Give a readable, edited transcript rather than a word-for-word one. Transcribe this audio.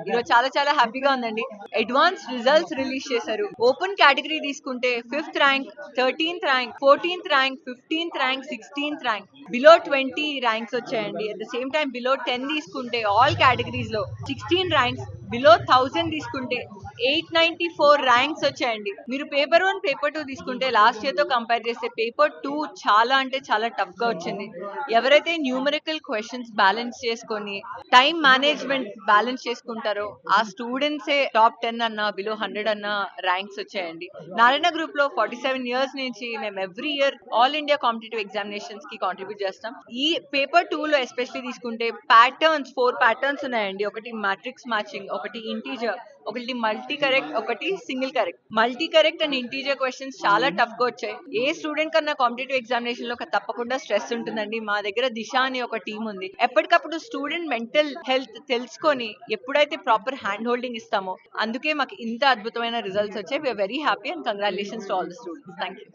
ఈరోజు చాలా చాలా హ్యాపీగా ఉందండి. అడ్వాన్స్ రిజల్ట్స్ రిలీజ్ చేశారు. ఓపెన్ కేటగిరీ తీసుకుంటే 5th rank, 13th rank, 14th rank, 15th rank, 16th rank, below 20 ranks వచ్చాయండి. At the same time below 10 తీసుకుంటే ఆల్ కేటగిరీస్ లో 16 ర్యాంక్స్, బిలో 1000 తీసుకుంటే 894 ర్యాంక్స్ వచ్చాయండి. మీరు పేపర్ 1, పేపర్ 2 తీసుకుంటే లాస్ట్ ఇయర్ తో కంపేర్ చేస్తే పేపర్ 2 చాలా అంటే చాలా టఫ్ గా వచ్చింది. ఎవరైతే న్యూమరికల్ క్వశ్చన్స్ బ్యాలెన్స్ చేసుకొని టైం మేనేజ్మెంట్ బ్యాలెన్స్ చేసుకుంటారో ఆ స్టూడెంట్సే టాప్ 10 అన్న, బిలో 100 అన్న ర్యాంక్స్ వచ్చాయండి. నారాయణ గ్రూప్ లో 47 ఇయర్స్ నుంచి మేము every year all India competitive examinations కి కాంట్రిబ్యూట్ చేస్తాం. ఈ పేపర్ 2 లో ఎస్పెషల్లీ తీసుకుంటే ప్యాటర్న్స్ 4 ప్యాటర్న్స్ ఉన్నాయండి. ఒకటి మ్యాట్రిక్స్ మ్యాచింగ్, ఒకటి ఇంటీజర్, ఒకటి మల్టీ కరెక్ట్, ఒకటి single correct. Multi correct and integer questions చాలా టఫ్ గా వచ్చాయి. ఏ స్టూడెంట్ కన్నా కాంపిటేటివ్ ఎగ్జామినేషన్ లో తప్పకుండా స్ట్రెస్ ఉంటుందండి. మా దగ్గర దిశ అని ఒక టీం ఉంది. ఎప్పటికప్పుడు స్టూడెంట్ మెంటల్ హెల్త్ తెలుసుకొని ఎప్పుడైతే ప్రాపర్ హ్యాండ్ హోల్డింగ్ ఇస్తామో అందుకే మాకు ఇంత అద్భుతమైన రిజల్ట్స్ వచ్చాయి. We are very happy and congratulations to all the students. Thank you.